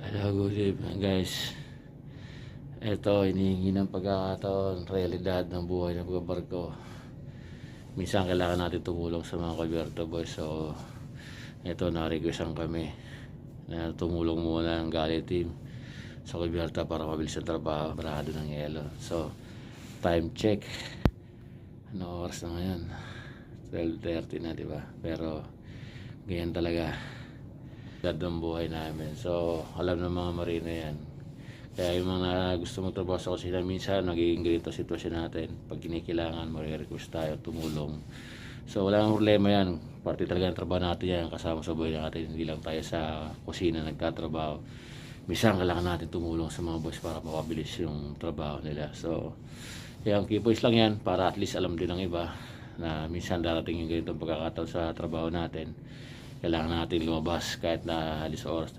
Hello, good evening guys. Ito, hinihingi ng pagkakataon, realidad ng buhay ng pagbabarko. Minsan kailangan natin tumulong sa mga Cubierto boys. So, ito, na-requestan kami na tumulong muna ng Gali team sa Cubierto para mabilis ang trabaho, barado ng yelo. So, time check. Ano oras na ngayon? 12:30 na, diba? Pero, ganyan talaga ng buhay namin. So, alam ng mga marina yan. Kaya yung mga gusto magtrabaho sa kusina, minsan nagiging ganito sitwasyon natin. Pag kinikilangan, request tayo, tumulong. So wala nang problema yan. Parte talaga ng trabaho natin yan, kasama sa buhay natin. Hindi lang tayo sa kusina nagtatrabaho. Minsan kailangan natin tumulong sa mga boss para mapabilis yung trabaho nila. So, kaya ang key points lang yan para at least alam din ng iba na minsan darating yung ganitong pagkakataon sa trabaho natin. Kailangan natin lumabas kahit na alis oras na